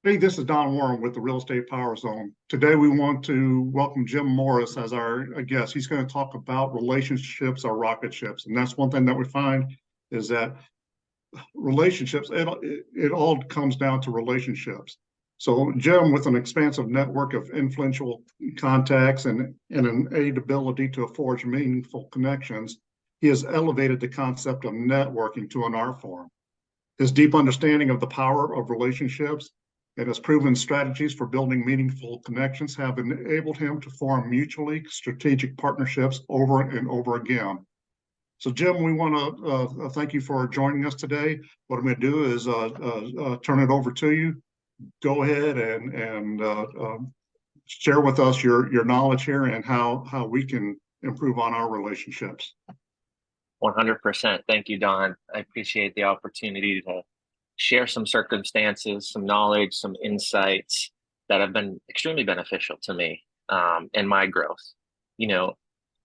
Hey, this is Don Warren with the Real Estate Power Zone. Today, we want to welcome Jim Morris as our guest. He's going to talk about relationships or rocket ships. And that's one thing that we find is that relationships, it all comes down to relationships. So, Jim, with an expansive network of influential contacts and an innate ability to forge meaningful connections, he has elevated the concept of networking to an art form. His deep understanding of the power of relationships and his proven strategies for building meaningful connections have enabled him to form mutually strategic partnerships over and over again. So, Jim, we want to thank you for joining us today. What I'm going to do is turn it over to you. Go ahead and share with us your knowledge here and how we can improve on our relationships. 100%. Thank you, Don. I appreciate the opportunity to share some circumstances, some knowledge, some insights that have been extremely beneficial to me in my growth. You know,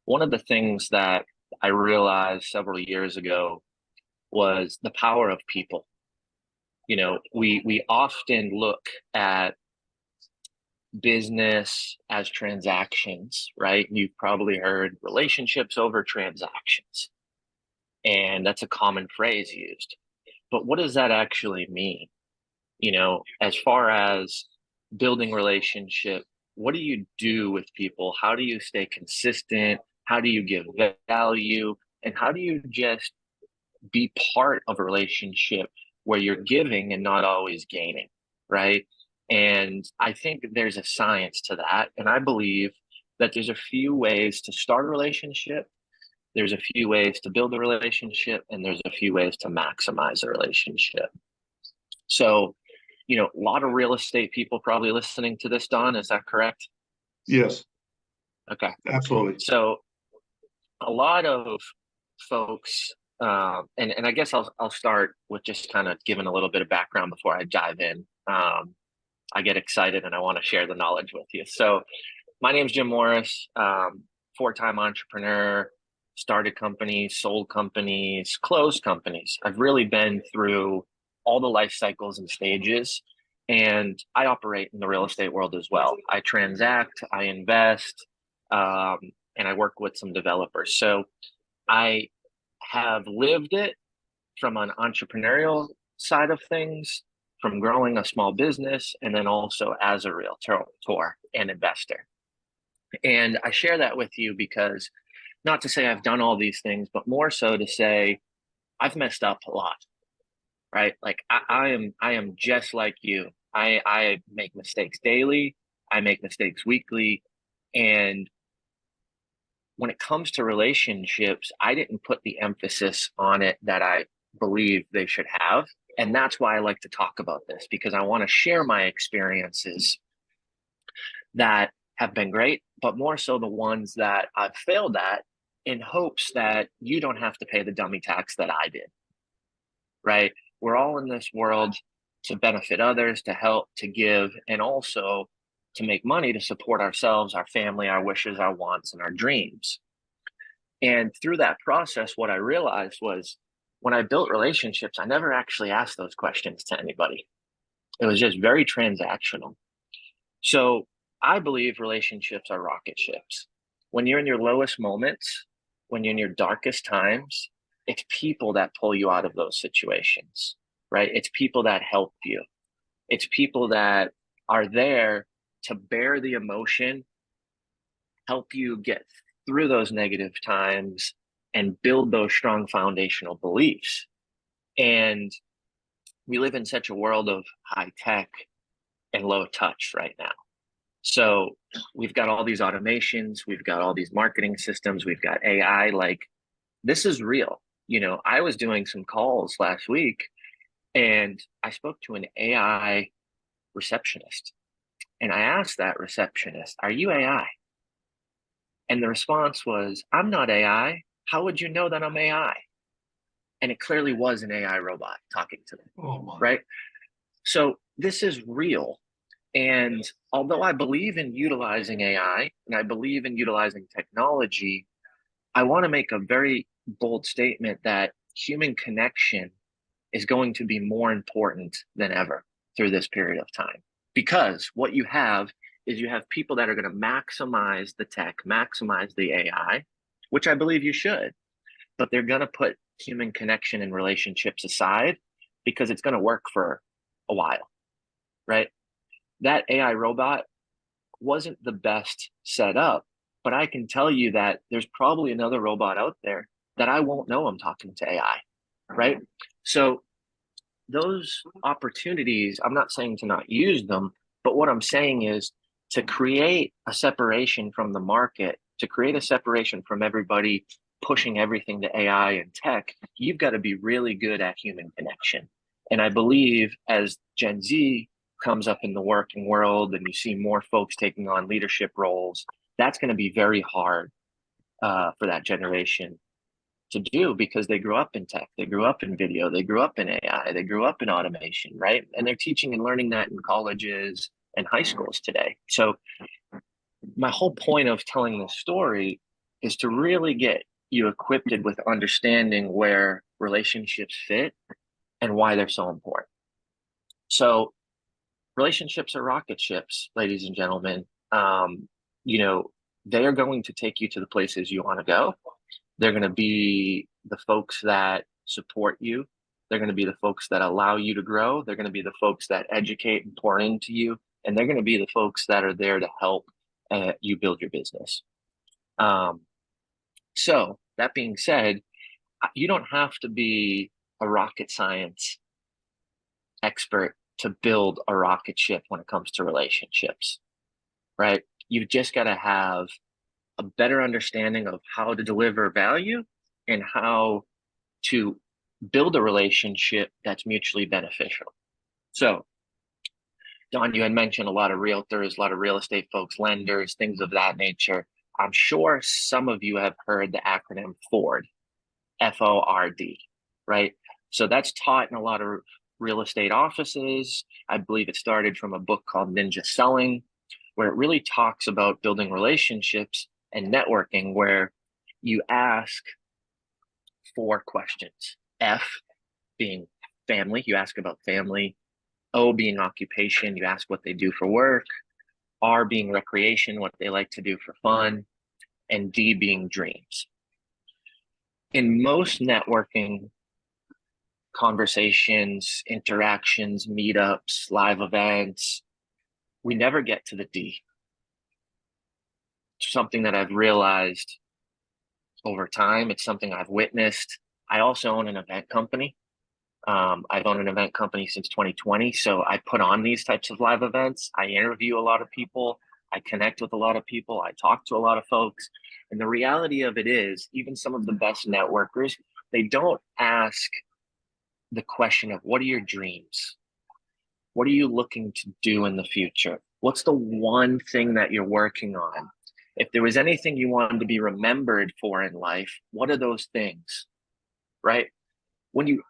one of the things that I realized several years ago was the power of people. We often look at business as transactions, right? You've probably heard relationships over transactions, and that's a common phrase used. But what does that actually mean? As far as building relationship, what do you do with people? How do you stay consistent? How do you give value? And how do you just be part of a relationship where you're giving and not always gaining, right? And I think there's a science to that. And I believe that there's a few ways to start a relationship, there's a few ways to build a relationship, and there's a few ways to maximize a relationship. So, a lot of real estate people probably listening to this, Don, is that correct? Yes, Okay. absolutely. So a lot of folks, and I guess I'll start with just kind of giving a little bit of background before I dive in. I get excited and I want to share the knowledge with you. So my name's Jim Morris, four-time entrepreneur, started companies, sold companies, closed companies. I've really been through all the life cycles and stages, and I operate in the real estate world as well. I transact, I invest, and I work with some developers. So I have lived it from an entrepreneurial side of things, from growing a small business, and then also as a realtor and investor. And I share that with you because not to say I've done all these things, but more so to say I've messed up a lot, right? Like I am just like you. I make mistakes daily. I make mistakes weekly. And when it comes to relationships, I didn't put the emphasis on it that I believe they should have. And that's why I like to talk about this, because I want to share my experiences that have been great, but more so the ones that I've failed at, in hopes that you don't have to pay the dummy tax that I did, right? We're all in this world to benefit others, to help, to give, and also to make money to support ourselves, our family, our wishes, our wants, and our dreams. And through that process, what I realized was when I built relationships, I never actually asked those questions to anybody. It was just very transactional. So I believe relationships are rocket ships. When you're in your lowest moments, when you're in your darkest times, it's people that pull you out of those situations, right? It's people that help you. It's people that are there to bear the emotion, help you get through those negative times, and build those strong foundational beliefs. And we live in such a world of high tech and low touch right now. So we've got all these automations, we've got all these marketing systems, we've got AI. Like, this is real. I was doing some calls last week and I spoke to an AI receptionist. And I asked that receptionist, "Are you AI?" And the response was, "I'm not AI. How would you know that I'm AI?" And it clearly was an AI robot talking to me, Oh my. right? So this is real. And although I believe in utilizing AI and I believe in utilizing technology, I want to make a very bold statement that human connection is going to be more important than ever. through this period of time. Because what you have is you have people that are going to maximize the tech, maximize the AI, which I believe you should, but they're going to put human connection and relationships aside because it's going to work for a while, right? That AI robot wasn't the best set up, but I can tell you that there's probably another robot out there that I won't know I'm talking to AI, right? So those opportunities, I'm not saying to not use them, but what I'm saying is to create a separation from the market, to create a separation from everybody pushing everything to AI and tech, you've got to be really good at human connection. And I believe as Gen Z comes up in the working world and you see more folks taking on leadership roles, that's going to be very hard for that generation to do because they grew up in tech, they grew up in video, they grew up in AI, they grew up in automation, right? And they're teaching and learning that in colleges and high schools today. So my whole point of telling this story is to really get you equipped with understanding where relationships fit and why they're so important. So relationships are rocket ships, ladies and gentlemen. You know, they are going to take you to the places you want to go. They're going to be the folks that support you. They're going to be the folks that allow you to grow. They're going to be the folks that educate and pour into you. And they're going to be the folks that are there to help you build your business. So that being said, you don't have to be a rocket science expert to build a rocket ship when it comes to relationships, right? You've just got to have a better understanding of how to deliver value and how to build a relationship that's mutually beneficial. So, Don, you had mentioned a lot of realtors, a lot of real estate folks, lenders, things of that nature. I'm sure some of you have heard the acronym FORD, FORD, right? So that's taught in a lot of real estate offices. I believe it started from a book called Ninja Selling, where it really talks about building relationships and networking, where you ask 4 questions. F being family, you ask about family. O being occupation, you ask what they do for work. R being recreation, what they like to do for fun. And D being dreams. In most networking conversations, interactions, meetups, live events, we never get to the D. It's something that I've realized over time. It's something I've witnessed. I also own an event company. I've owned an event company since 2020. So I put on these types of live events. I interview a lot of people. I connect with a lot of people. I talk to a lot of folks. And the reality of it is, even some of the best networkers, they don't ask the question of what are your dreams? What are you looking to do in the future? What's the one thing that you're working on? If there was anything you wanted to be remembered for in life, what are those things, right? When you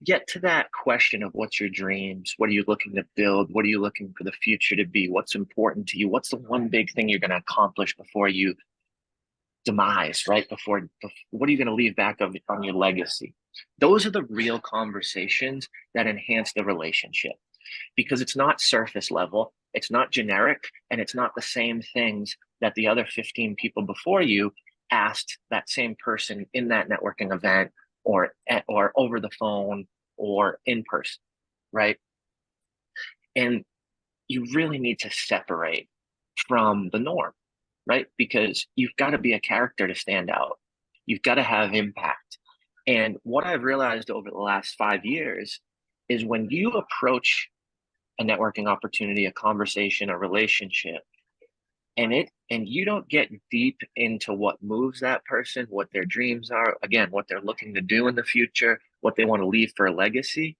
get to that question of what's your dreams, what are you looking to build, what are you looking for the future to be, what's important to you, what's the one big thing you're going to accomplish before you demise, right? What are you going to leave back on your legacy? Those are the real conversations that enhance the relationship, because it's not surface level, it's not generic, and it's not the same things that the other 15 people before you asked that same person in that networking event or over the phone or in person, right? And you really need to separate from the norm, right? Because you've got to be a character to stand out. You've got to have impact. And what I've realized over the last 5 years is when you approach a networking opportunity, a conversation, a relationship, and you don't get deep into what moves that person, what their dreams are, again, what they're looking to do in the future, what they want to leave for a legacy,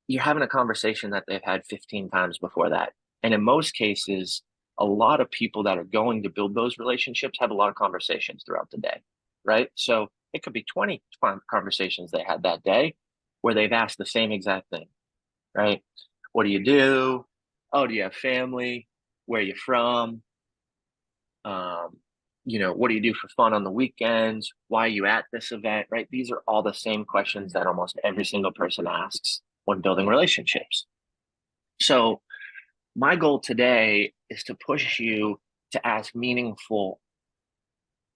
you're having a conversation that they've had 15 times before that. And in most cases, a lot of people that are going to build those relationships have a lot of conversations throughout the day, right? So it could be 20 conversations they had that day where they've asked the same exact thing, right? What do you do? Oh, do you have family? Where are you from? What do you do for fun on the weekends? Why are you at this event, right? These are all the same questions that almost every single person asks when building relationships. So my goal today is to push you to ask meaningful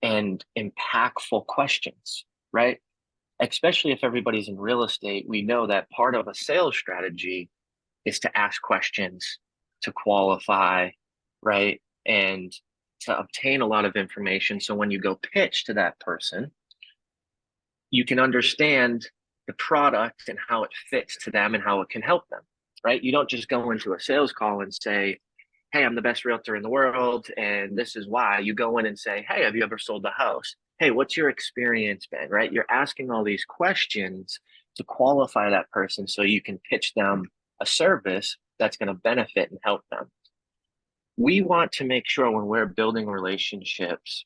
and impactful questions, right? Especially if everybody's in real estate, we know that part of a sales strategy is to ask questions, to qualify, right? And to obtain a lot of information. So when you go pitch to that person, you can understand the product and how it fits to them and how it can help them, right? You don't just go into a sales call and say, hey, I'm the best realtor in the world, and this is why. You go in and say, hey, have you ever sold a house? Hey, what's your experience been, right? You're asking all these questions to qualify that person so you can pitch them a service that's going to benefit and help them. We want to make sure when we're building relationships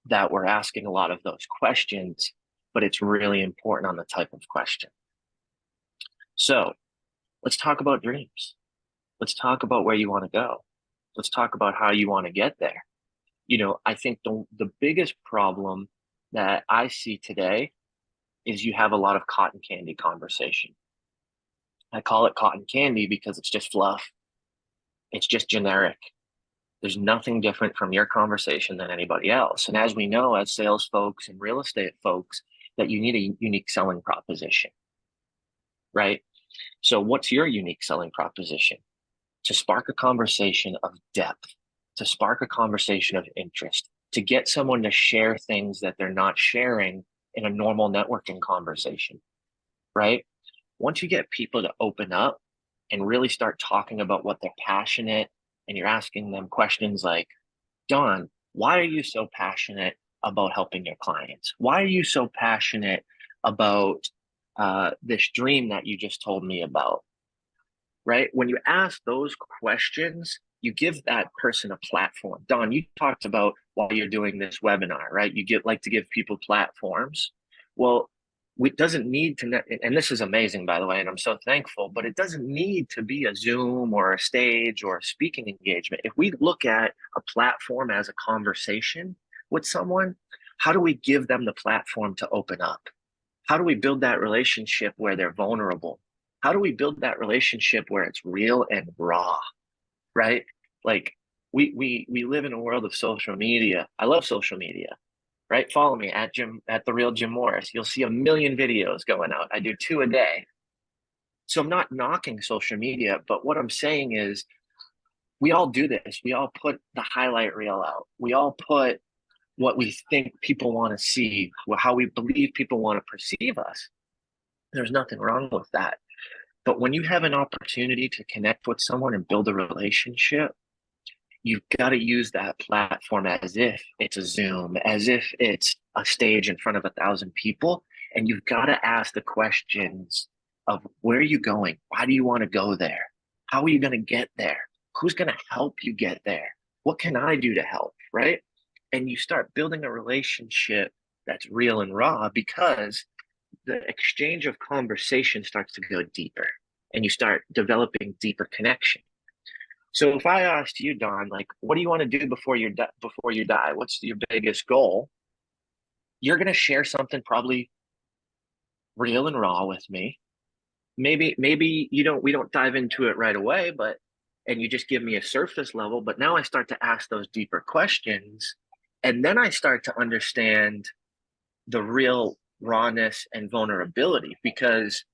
that we're asking a lot of those questions, but it's really important on the type of question. So let's talk about dreams. Let's talk about where you want to go. Let's talk about how you want to get there. I think the biggest problem that I see today is you have a lot of cotton candy conversation. I call it cotton candy because it's just fluff. It's just generic. There's nothing different from your conversation than anybody else. And as we know, as sales folks and real estate folks, that you need a unique selling proposition, right? So what's your unique selling proposition? To spark a conversation of depth, to spark a conversation of interest, to get someone to share things that they're not sharing in a normal networking conversation, right? Once you get people to open up and really start talking about what they're passionate, and you're asking them questions like, Don, why are you so passionate about helping your clients? Why are you so passionate about this dream that you just told me about? Right? When you ask those questions, you give that person a platform. Don, you talked about while you're doing this webinar, right? Like to give people platforms. Well, it doesn't need to, and this is amazing, by the way, and I'm so thankful, but it doesn't need to be a Zoom or a stage or a speaking engagement. If we look at a platform as a conversation with someone, how do we give them the platform to open up? How do we build that relationship where they're vulnerable? How do we build that relationship where it's real and raw, right? Like we live in a world of social media. I love social media, right? Follow me at the real Jim Morris. You'll see a million videos going out. I do 2 a day. So I'm not knocking social media, but what I'm saying is we all do this. We all put the highlight reel out. We all put what we think people want to see, how we believe people want to perceive us. There's nothing wrong with that. But when you have an opportunity to connect with someone and build a relationship, you've got to use that platform as if it's a Zoom, as if it's a stage in front of 1,000 people. And you've got to ask the questions of where are you going? Why do you want to go there? How are you going to get there? Who's going to help you get there? What can I do to help? Right? And you start building a relationship that's real and raw because the exchange of conversation starts to go deeper and you start developing deeper connection. So if I asked you, Don, like, what do you want to do before you die? What's your biggest goal? You're going to share something probably real and raw with me. Maybe we don't dive into it right away, and you just give me a surface level, but now I start to ask those deeper questions and then I start to understand the real rawness and vulnerability, because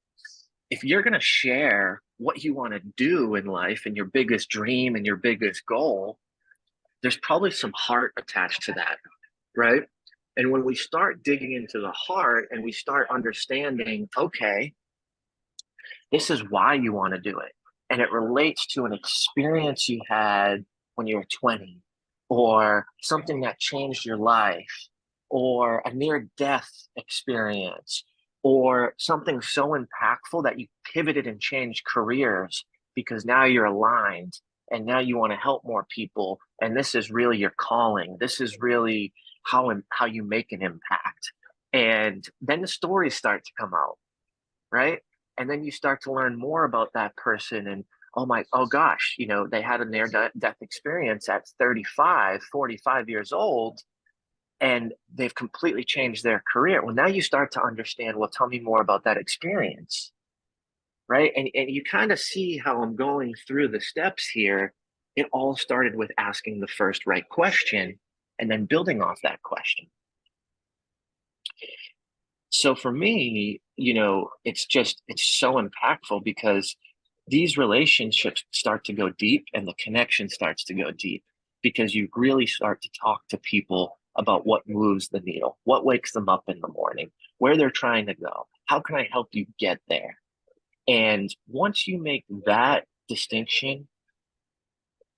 if you're going to share what you want to do in life and your biggest dream and your biggest goal, there's probably some heart attached to that, right? And when we start digging into the heart and we start understanding, okay, this is why you want to do it, and it relates to an experience you had when you were 20 or something that changed your life or a near death experience or something so impactful that you pivoted and changed careers because now you're aligned and now you want to help more people, and this is really your calling. This is really how you make an impact. And then the stories start to come out, right? And then you start to learn more about that person, and oh gosh, they had a near death experience at 35, 45 years old, and they've completely changed their career. Well, now you start to understand, well, tell me more about that experience. right? And you kind of see how I'm going through the steps here. It all started with asking the first right question and then building off that question. So for me, it's so impactful because these relationships start to go deep and the connection starts to go deep because you really start to talk to people about what moves the needle, what wakes them up in the morning, where they're trying to go. How can I help you get there? And once you make that distinction,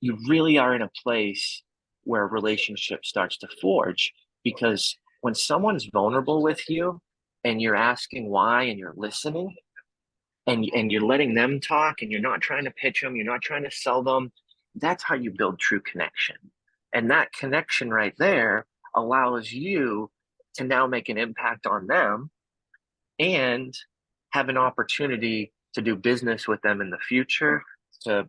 you really are in a place where a relationship starts to forge because when someone's vulnerable with you and you're asking why and you're listening and you're letting them talk and you're not trying to pitch them, you're not trying to sell them, that's how you build true connection. And that connection right there allows you to now make an impact on them and have an opportunity to do business with them in the future, to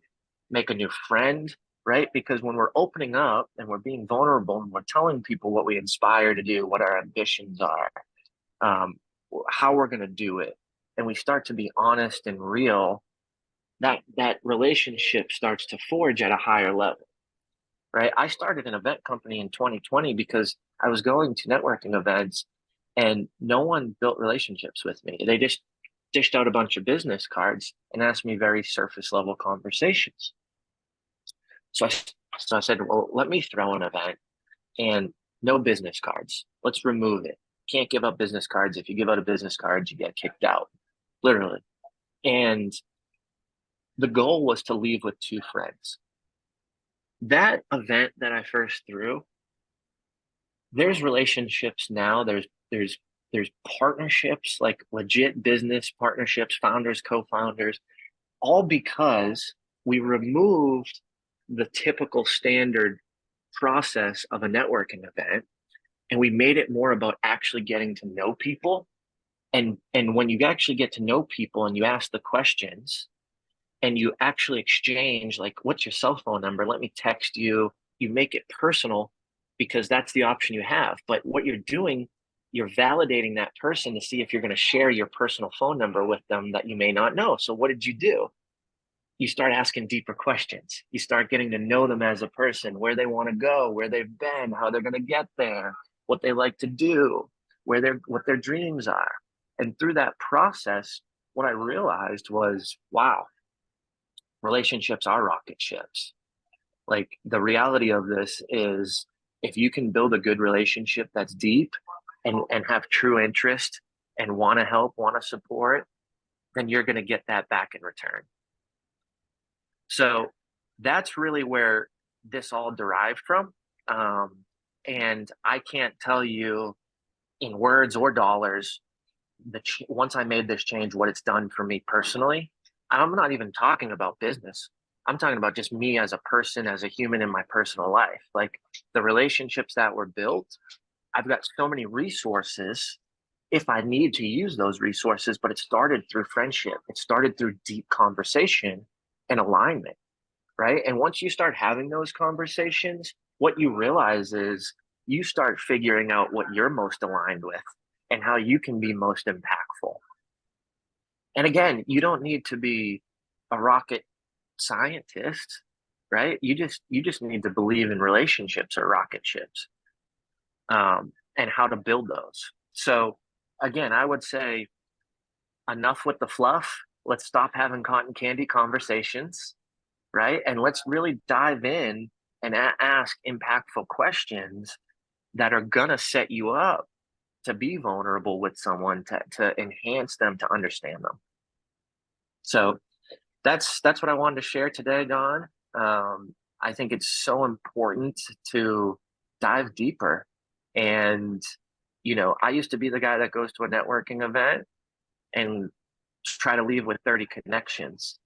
make a new friend, right? Because when we're opening up and we're being vulnerable and we're telling people what we aspire to do, what our ambitions are, um, how we're going to do it, and we start to be honest and real, that relationship starts to forge at a higher level, right? I started an event company in 2020 because I was going to networking events and no one built relationships with me. They just dished out a bunch of business cards and asked me very surface level conversations. So I, so I said, well, let me throw an event and no business cards. Let's remove it. Can't give out business cards. If you give out a business card, you get kicked out, literally. And the goal was to leave with two friends. That event that I first threw, there's relationships now. There's partnerships, like legit business partnerships, founders, co-founders, all because we removed the typical standard process of a networking event and we made it more about actually getting to know people. And when you actually get to know people and you ask the questions and you actually exchange, like, what's your cell phone number? Let me text you. You make it personal because that's the option you have. But what you're doing, you're validating that person to see if you're going to share your personal phone number with them that you may not know. So what did you do? You start asking deeper questions. You start getting to know them as a person, where they want to go, where they've been, how they're going to get there, what they like to do, what their dreams are. And through that process, what I realized was, wow, relationships are rocket ships. Like the reality of this is if you can build a good relationship that's deep and have true interest and want to help, want to support, then you're going to get that back in return. So that's really where this all derived from. And I can't tell you in words or dollars once I made this change, what it's done for me personally. I'm not even talking about business. I'm talking about just me as a person, as a human in my personal life. Like the relationships that were built, I've got so many resources if I need to use those resources, but it started through friendship. It started through deep conversation and alignment, right? And once you start having those conversations, what you realize is you start figuring out what you're most aligned with and how you can be most impactful. And again, you don't need to be a rocket scientist, right? You just need to believe in relationships or rocket ships, and how to build those. So again, I would say enough with the fluff. Let's stop having cotton candy conversations, right? And let's really dive in and ask impactful questions that are gonna set you up to be vulnerable with someone, to enhance them, to understand them. So that's what I wanted to share today, Don. I think it's so important to dive deeper. And, I used to be the guy that goes to a networking event and try to leave with 30 connections.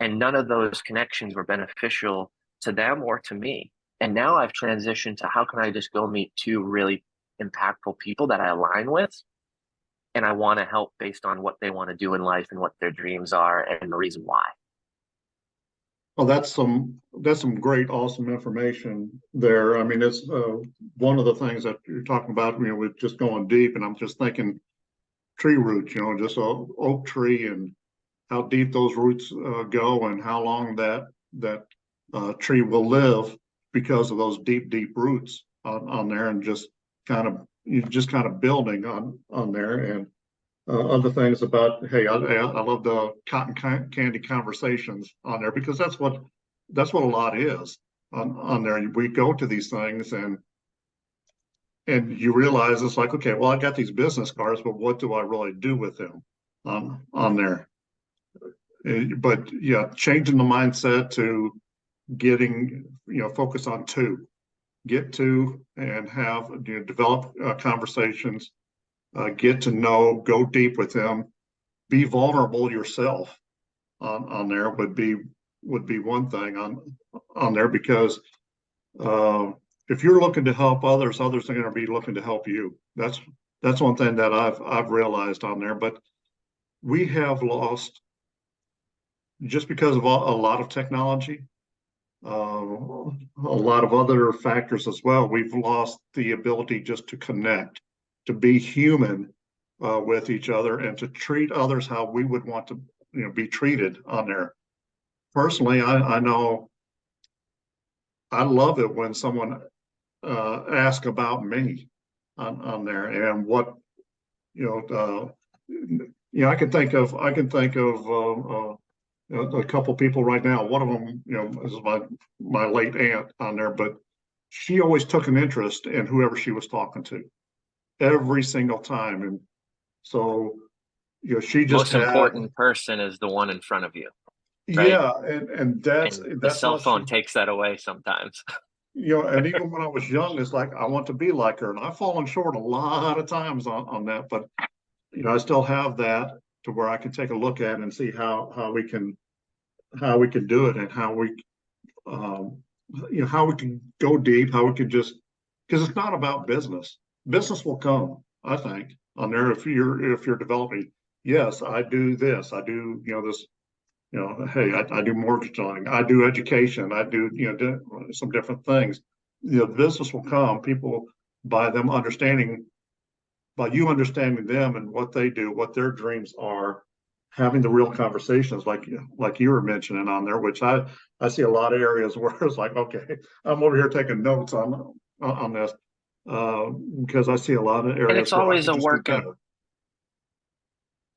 And none of those connections were beneficial to them or to me. And now I've transitioned to how can I just go meet two really impactful people that I align with and I want to help based on what they want to do in life and what their dreams are and the reason why. Well, that's some great, awesome information there. I mean, it's one of the things that you're talking about, with just going deep, and I'm just thinking tree roots, just a oak tree, and how deep those roots go and how long that tree will live because of those deep roots on there, and just kind of building on there. And other things about, hey, I love the cotton candy conversations on there, because that's what a lot is on there. We go to these things, and you realize it's like, okay, well, I got these business cards, but what do I really do with them on there? But yeah, changing the mindset to getting, focus on get to and have, develop conversations, get to know, go deep with them, be vulnerable yourself on there would be one thing on there, because if you're looking to help others, others are going to be looking to help you. That's one thing that I've realized on there. But we have lost, just because of a lot of technology, a lot of other factors as well. We've lost the ability just to connect, to be human with each other, and to treat others how we would want to, be treated on there. Personally, I know I love it when someone asks about me on there, and what, I can think of a couple people right now. One of them, is my late aunt on there, but she always took an interest in whoever she was talking to every single time. And so, she just Most had, important person is the one in front of you, right? yeah, and that's And the that's cell how she, phone takes that away sometimes. and even when I was young, it's like I want to be like her, and I've fallen short a lot of times on that. But I still have that to where I can take a look at and see how we can do it, and how we um, how we can go deep, how we can just, because it's not about business. Business will come, I think, on there if you're developing. Yes, I do this. I do this. Hey, I do mortgage lending. I do education. I do some different things. Business will come. People, by them understanding, by you understanding them and what they do, what their dreams are, having the real conversations like you were mentioning on there, which I see a lot of areas where it's like, okay, I'm over here taking notes on this because I see a lot of And areas where I could just do better.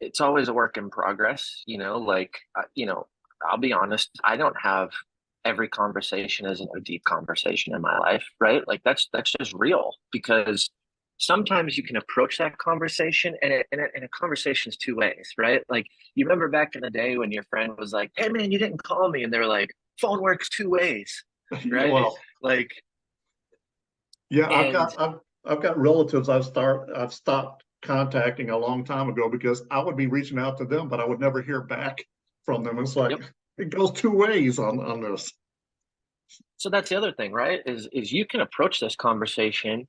it's always a work in progress, like, I'll be honest, I don't have every conversation as a deep conversation in my life, right? Like that's just real, because sometimes you can approach that conversation, and a conversation's two ways, right? Like, you remember back in the day when your friend was like, "Hey man, you didn't call me," and they're like, "Phone works two ways," right? Well, Like, yeah, and I've got relatives I've stopped contacting a long time ago because I would be reaching out to them, but I would never hear back from them. It's like yep. it goes two ways on this. So that's the other thing, right? Is you can approach this conversation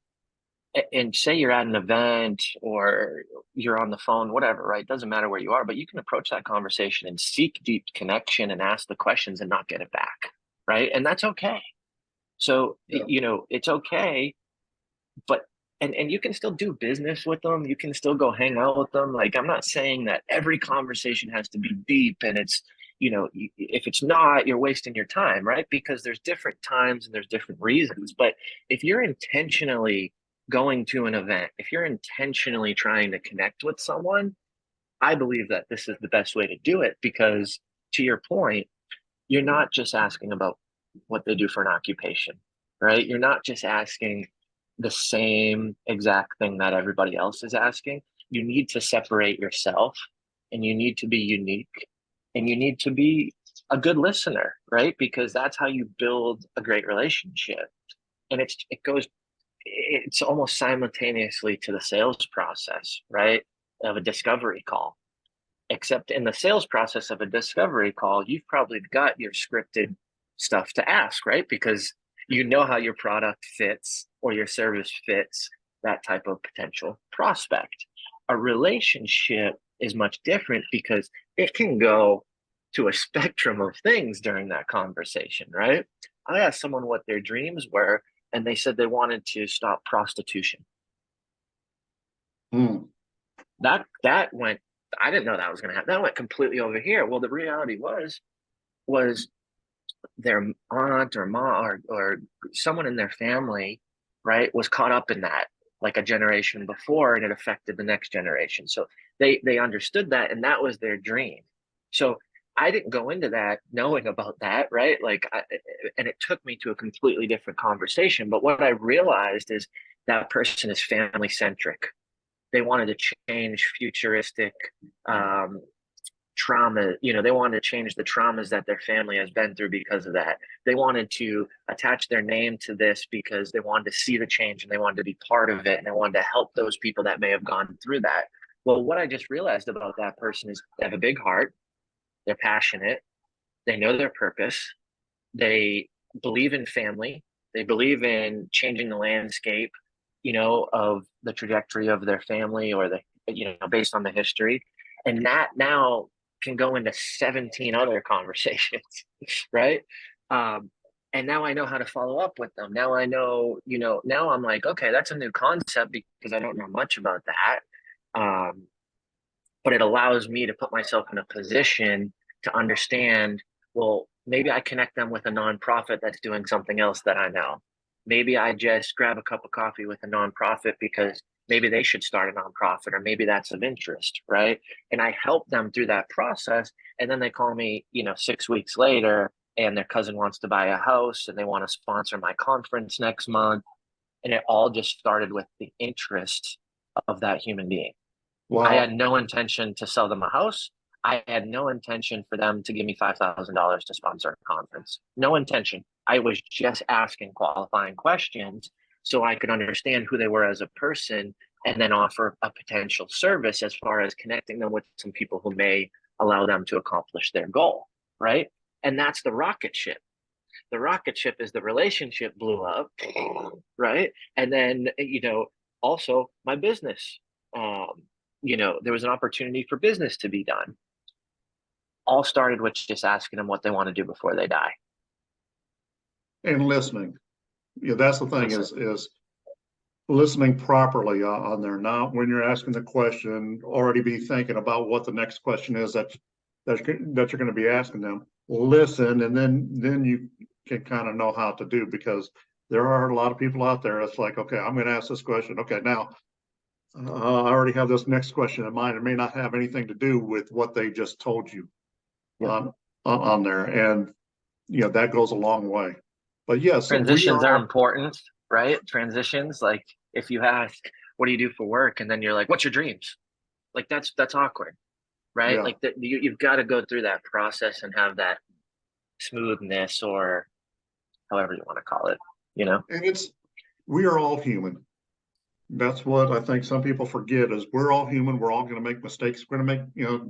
and say you're at an event or you're on the phone, whatever, right? Doesn't matter where you are, but you can approach that conversation and seek deep connection and ask the questions and not get it back, right? And that's okay. So, Yeah. it's okay, but and you can still do business with them. You can still go hang out with them. Like, I'm not saying that every conversation has to be deep, and it's, if it's not, you're wasting your time, right? Because there's different times and there's different reasons. But if you're intentionally going to an event, if you're intentionally trying to connect with someone, I believe that this is the best way to do it, because, to your point, you're not just asking about what they do for an occupation, right? You're not just asking the same exact thing that everybody else is asking. You need to separate yourself, and you need to be unique, and you need to be a good listener, right? Because that's how you build a great relationship. And it's almost simultaneously to the sales process, right? Of a discovery call. Except in the sales process of a discovery call, you've probably got your scripted stuff to ask, right? Because you know how your product fits or your service fits that type of potential prospect. A relationship is much different, because it can go to a spectrum of things during that conversation, right? I asked someone what their dreams were, and they said they wanted to stop prostitution. Mm. That went I didn't know that was going to happen. That went completely over here. Well, the reality was their aunt or mom or someone in their family, right, was caught up in that like a generation before, and it affected the next generation. So they understood that, and that was their dream. So I didn't go into that knowing about that, right? And it took me to a completely different conversation. But what I realized is that person is family centric. They wanted to change futuristic um, trauma. They wanted to change the traumas that their family has been through because of that. They wanted to attach their name to this because they wanted to see the change and they wanted to be part of it, and they wanted to help those people that may have gone through that. Well, what I just realized about that person is they have a big heart, they're passionate, they know their purpose, they believe in family, they believe in changing the landscape, of the trajectory of their family, or based on the history. And that now can go into 17 other conversations, right? Um, and now I know how to follow up with them. Now I know, now I'm like, okay, that's a new concept because I don't know much about that. But it allows me to put myself in a position to understand, well, maybe I connect them with a nonprofit that's doing something else that I know. Maybe I just grab a cup of coffee with a nonprofit because maybe they should start a nonprofit, or maybe that's of interest, right? And I help them through that process. And then they call me, 6 weeks later, and their cousin wants to buy a house and they want to sponsor my conference next month. And it all just started with the interest of that human being. I had Wow. no intention to sell them a house. I had no intention for them to give me $5,000 to sponsor a conference. No intention. I was just asking qualifying questions so I could understand who they were as a person, and then offer a potential service as far as connecting them with some people who may allow them to accomplish their goal. Right. And that's the rocket ship. The rocket ship is the relationship blew up. Right. And then, also my business. There was an opportunity for business to be done. All started with just asking them what they want to do before they die. And listening. That's the thing Listen, is listening properly on there. Not when you're asking the question, already be thinking about what the next question is that you're going to be asking them. Listen, and then you can kind of know how to do, because there are a lot of people out there. It's like, okay, I'm going to ask this question. Okay, now I already have this next question in mind. It may not have anything to do with what they just told you yeah. on there, and that goes a long way. But yes, we Transitions are are all. important, right? Transitions, like if you ask, "What do you do for work?" and then you're like, "What's your dreams?" Like that's awkward, right? Yeah, Like you've got to go through that process and have that smoothness, or however you want to call it. You know? and we are all human. That's what I think some people forget, is we're all human. We're all going to make mistakes. We're going to make,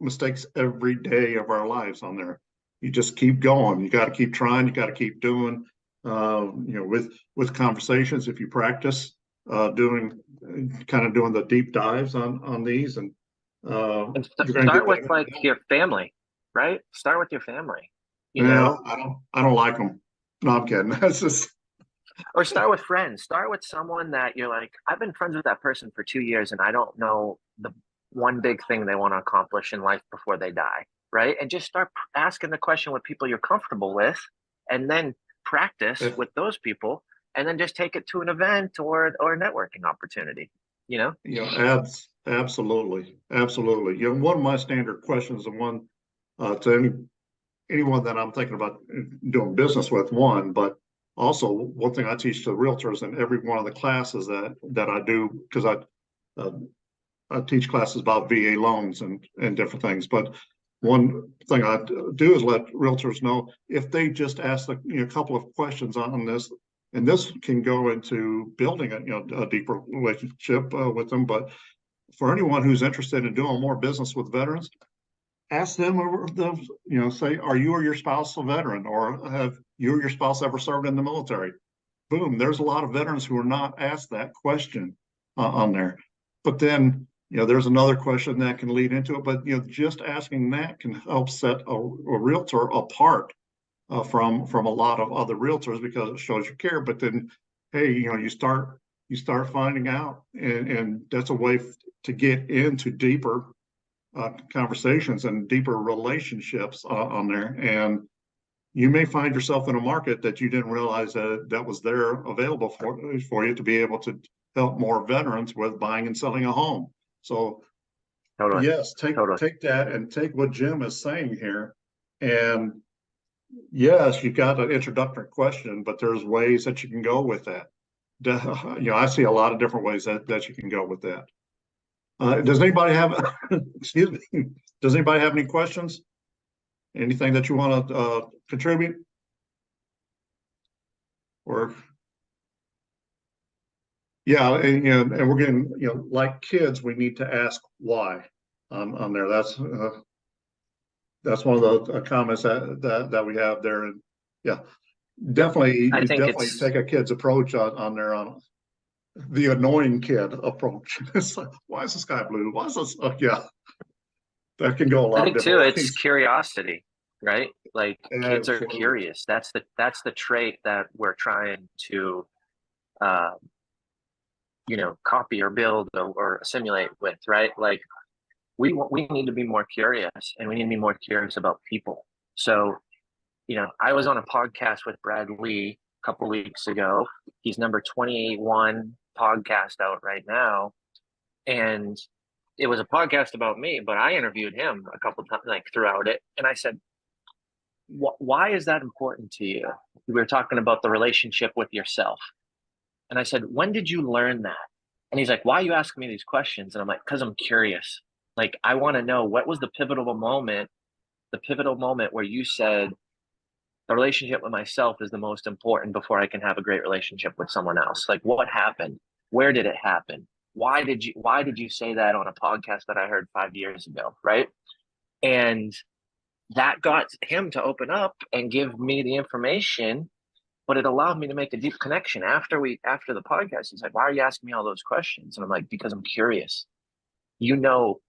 mistakes every day of our lives on there. You just keep going. You got to keep trying. You got to keep doing, with conversations. If you practice doing the deep dives on these, and And you're going to start get with better. like your family, right? Start with your family. You Yeah, know, I don't like them. No, I'm kidding. That's just. or start with friends. Start with someone that you're like, I've been friends with that person for 2 years and I don't know the one big thing they want to accomplish in life before they die, right? And just start asking the question with people you're comfortable with, and then practice with those people, and then just take it to an event or a networking opportunity, you know? Absolutely, absolutely. One of my standard questions, and one to anyone that I'm thinking about doing business with, but also one thing I teach to realtors in every one of the classes that I do, because uh, I teach classes about VA loans and different things. But one thing I do is let realtors know, if they just ask a couple of questions on this, and this can go into building a deeper relationship with them. But for anyone who's interested in doing more business with veterans, ask them, say, are you or your spouse a veteran, or have you or your spouse ever served in the military? Boom, there's a lot of veterans who are not asked that question on there. But then, there's another question that can lead into it. But, just asking that can help set a realtor apart from a lot of other realtors, because it shows you care. But then, hey, you start finding out, and that's a way to get into deeper conversations and deeper relationships on there. And you may find yourself in a market that you didn't realize that was there available for you to be able to help more veterans with buying and selling a home. So Totally. yes, Totally. take that and take what Jim is saying here. And yes, you've got an introductory question, but there's ways that you can go with that. I see a lot of different ways that you can go with that. Does anybody have, excuse me, does anybody have any questions? Anything that you want to contribute? Or, yeah, and we're getting, like kids, we need to ask why on there. That's one of the comments that we have there. And yeah, definitely, I you think definitely take a kid's approach on there, on the annoying kid approach. It's like, why is the sky blue? Why is this? Yeah, that can go a I lot of think too, different it's ways. curiosity, right? Like kids are Absolutely. curious. That's the trait that we're trying to uh, copy or build or simulate with, right? Like we need to be more curious, and we need to be more curious about people. So, I was on a podcast with Brad Lee a couple of weeks ago. He's number 28 podcast out right now, and it was a podcast about me, but I interviewed him a couple times, like throughout it, and I said, why is that important to you? We were talking about the relationship with yourself. And I said, when did you learn that? And he's like, why are you asking me these questions? And I'm like, because I'm curious. Like, I want to know, what was the pivotal moment where you said the relationship with myself is the most important before I can have a great relationship with someone else? Like, what happened? Where did it happen? Why did you say that on a podcast that I heard 5 years ago? Right. And that got him to open up and give me the information, but it allowed me to make a deep connection after the podcast. He's like, why are you asking me all those questions? And I'm like, because I'm curious. You know,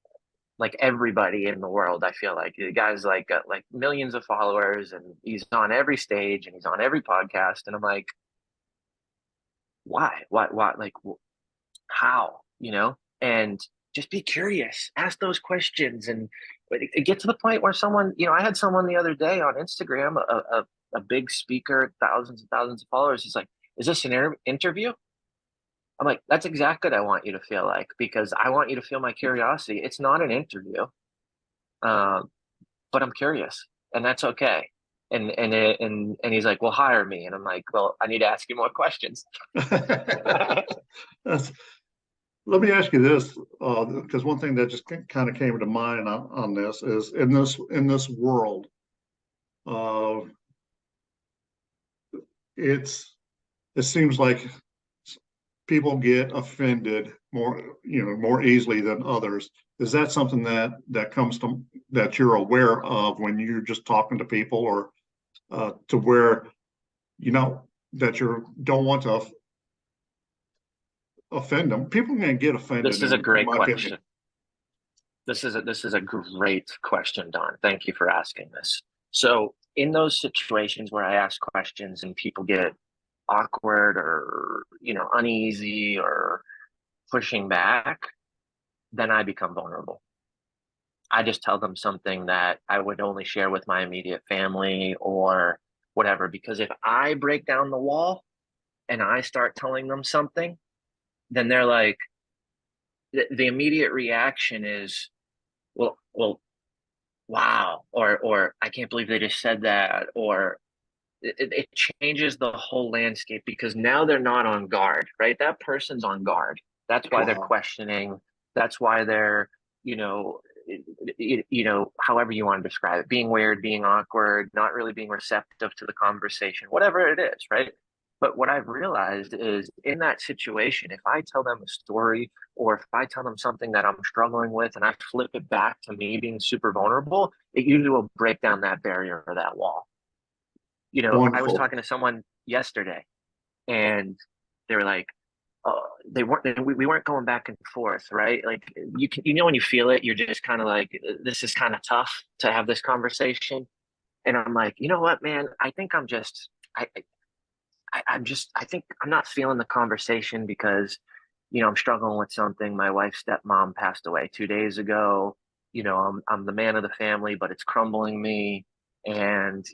like everybody in the world, I feel like the guy's like got like millions of followers, and he's on every stage and he's on every podcast. And I'm like, why? Why? Like, how? And just be curious, ask those questions, and get to the point where someone, I had someone the other day on Instagram, a big speaker, thousands and thousands of followers. He's like, is this an interview? I'm like, that's exactly what I want you to feel like, because I want you to feel my curiosity. It's not an interview, um, but I'm curious, and that's okay. And he's like, well, hire me. And I'm like, well, I need to ask you more questions. That's, let me ask you this, because one thing that just kind of came to mind on this is in this world, uh, it seems like people get offended more easily than others. Is that something that comes to that you're aware of when you're just talking to people, or to where that you don't want to offend them? People can get offended, This is a in great my opinion. question. This is a great question, Don. Thank you for asking this. So in those situations where I ask questions and people get awkward or uneasy or pushing back, then I become vulnerable. I just tell them something that I would only share with my immediate family or whatever. Because if I break down the wall and I start telling them something, then they're like, the immediate reaction is, well, wow, or I can't believe they just said that, or it changes the whole landscape, because now they're not on guard, right? That person's on guard. That's why they're Wow. questioning. That's why they're, you know, however you want to describe it, being weird, being awkward, not really being receptive to the conversation, whatever it is, right? But what I've realized is, in that situation, if I tell them a story, or if I tell them something that I'm struggling with and I flip it back to me being super vulnerable, it usually will break down that barrier or that wall. I was Wonderful. talking to someone yesterday, and they were like, oh, they weren't, we weren't going back and forth, right? Like, when you feel it, you're just kind of like, this is kind of tough to have this conversation. And I'm like, you know what, man? I think I think I'm not feeling the conversation because, I'm struggling with something. My wife's stepmom passed away 2 days ago. I'm the man of the family, but it's crumbling me. And,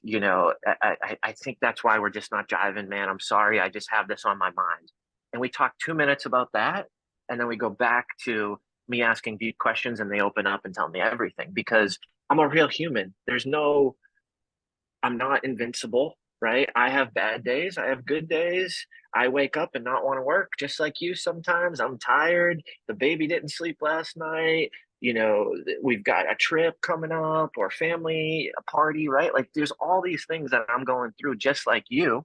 I think that's why we're just not jiving, man. I'm sorry. I just have this on my mind. And we talk 2 minutes about that. And then we go back to me asking deep questions and they open up and tell me everything because I'm a real human. I'm not invincible, right? I have bad days. I have good days. I wake up and not want to work, just like you sometimes. I'm tired. The baby didn't sleep last night. We've got a trip coming up or family, a party, right? Like there's all these things that I'm going through just like you.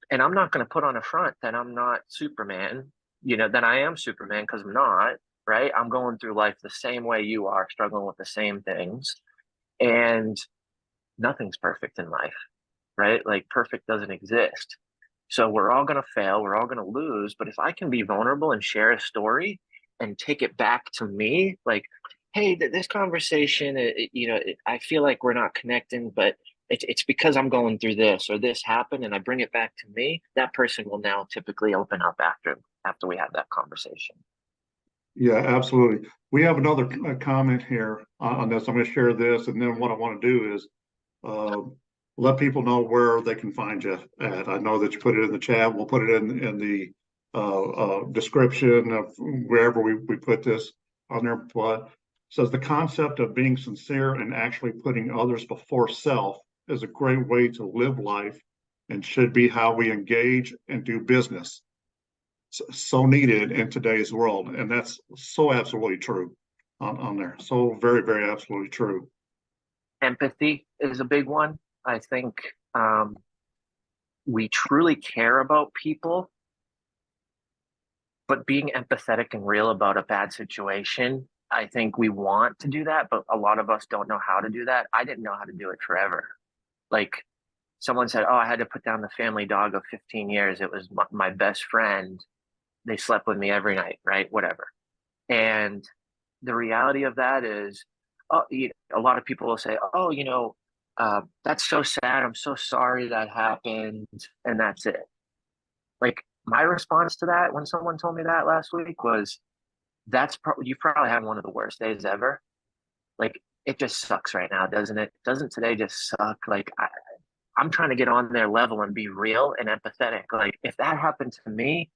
And I'm not going to put on a front that I'm not Superman, that I am Superman because I'm not, right? I'm going through life the same way you are, struggling with the same things. And nothing's perfect in life, right? Like perfect doesn't exist. So we're all going to fail, we're all going to lose. But if I can be vulnerable and share a story and take it back to me, like, hey, this conversation, I feel like we're not connecting, but it's because I'm going through this or this happened, and I bring it back to me. That person will now typically open up after we have that conversation. Yeah, absolutely. We have another comment here on this. I'm going to share this, and then what I want to do is uh, let people know where they can find you at. I know that you put it in the chat. We'll put it in the description of wherever we put this on there. But it says the concept of being sincere and actually putting others before self is a great way to live life and should be how we engage and do business. So needed in today's world, and that's so absolutely true on there. So very, very absolutely true. Empathy is a big one. I think we truly care about people, but being empathetic and real about a bad situation, I think we want to do that, but a lot of us don't know how to do that. I didn't know how to do it forever. Like someone said, oh, I had to put down the family dog of 15 years. It was my best friend. They slept with me every night, right? Whatever. And the reality of that is, oh, a lot of people will say, oh, that's so sad. I'm so sorry that happened. And that's it. Like my response to that when someone told me that last week was, you probably had one of the worst days ever. Like it just sucks right now, doesn't it? Doesn't today just suck? Like I'm trying to get on their level and be real and empathetic. Like if that happened to me,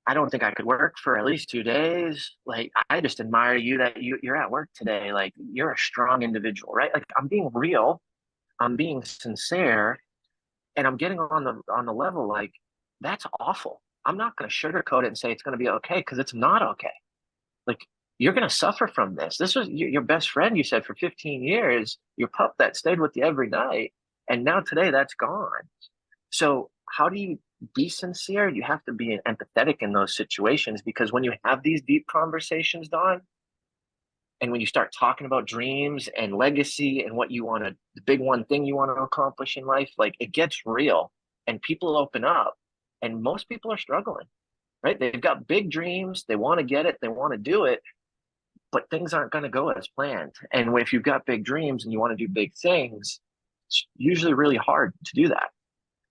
I don't think I could work for at least 2 days. Like I just admire you that you're at work today. Like you're a strong individual, right? Like I'm being real, I'm being sincere, and I'm getting on the level. Like that's awful. I'm not going to sugarcoat it and say it's going to be okay because it's not okay. Like you're going to suffer from this. This was your best friend, you said, for 15 years, your pup that stayed with you every night. And now today that's gone. So, how do you be sincere? You have to be empathetic in those situations because when you have these deep conversations, Don, and when you start talking about dreams and legacy and what you want to, the big one thing you want to accomplish in life, like it gets real and people open up. And most people are struggling, right? They've got big dreams, they want to get it, they want to do it, but things aren't going to go as planned. And if you've got big dreams and you want to do big things, it's usually really hard to do that.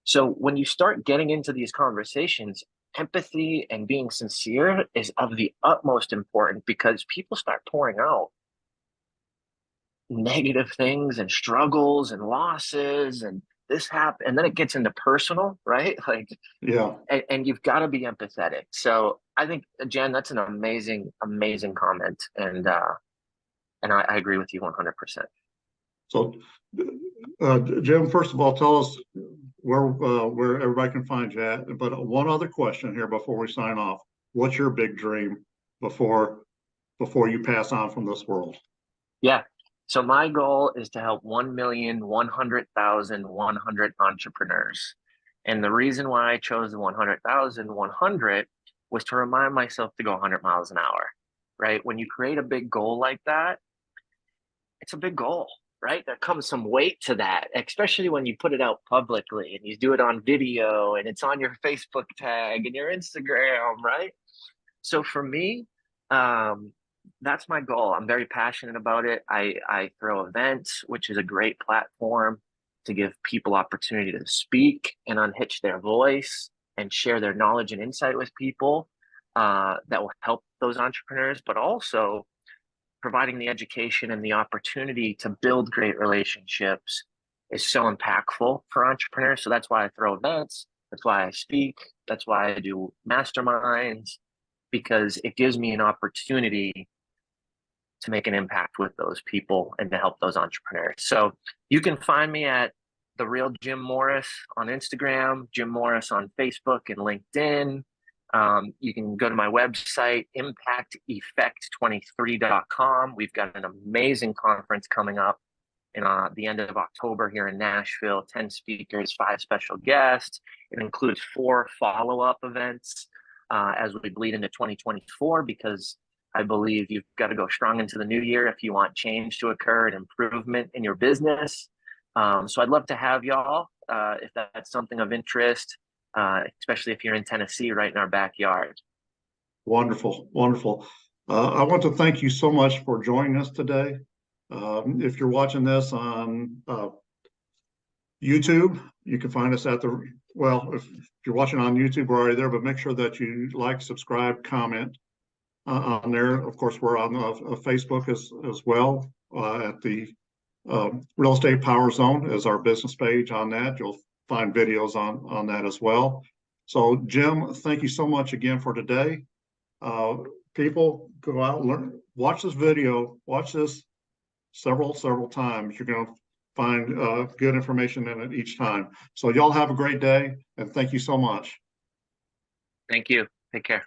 So when you start getting into these conversations, empathy and being sincere is of the utmost importance because people start pouring out negative things and struggles and losses and this happen and then it gets into personal, right? Like Yeah. and you've got to be empathetic. So I think Jen, that's an amazing comment. And I agree with you 100%. So, Jim, first of all, tell us where everybody can find you at. But one other question here before we sign off: what's your big dream before you pass on from this world? Yeah. So my goal is to help 1,100,100 entrepreneurs. And the reason why I chose the 100,100 was to remind myself to go 100 miles an hour, right? When you create a big goal like that, it's a big goal, right? There comes some weight to that, especially when you put it out publicly and you do it on video and it's on your Facebook tag and your Instagram, right? So for me, that's my goal. I'm very passionate about it. I throw events, which is a great platform to give people opportunity to speak and unhitch their voice and share their knowledge and insight with people that will help those entrepreneurs, but also providing the education and the opportunity to build great relationships is so impactful for entrepreneurs. So that's why I throw events. That's why I speak. That's why I do masterminds, because it gives me an opportunity to make an impact with those people and to help those entrepreneurs. So you can find me at The Real Jim Morris on Instagram, Jim Morris on Facebook and LinkedIn. You can go to my website, impacteffect23.com. We've got an amazing conference coming up in the end of October here in Nashville, 10 speakers, 5 special guests. It includes 4 follow-up events as we bleed into 2024, because I believe you've got to go strong into the new year if you want change to occur and improvement in your business. So I'd love to have y'all if that's something of interest, especially if you're in Tennessee, right in our backyard. Wonderful, wonderful. I want to thank you so much for joining us today. If you're watching this on YouTube, you can find us at if you're watching on YouTube, we're already there, but make sure that you like, subscribe, comment on there. Of course, we're on Facebook as well at the Real Estate Power Zone is our business page on that. You'll find videos on that as well. So Jim, thank you so much again for today. People, go out and learn, watch this video, watch this several times. You're going to find good information in it each time. So y'all have a great day, and thank you so much. Thank you. Take care.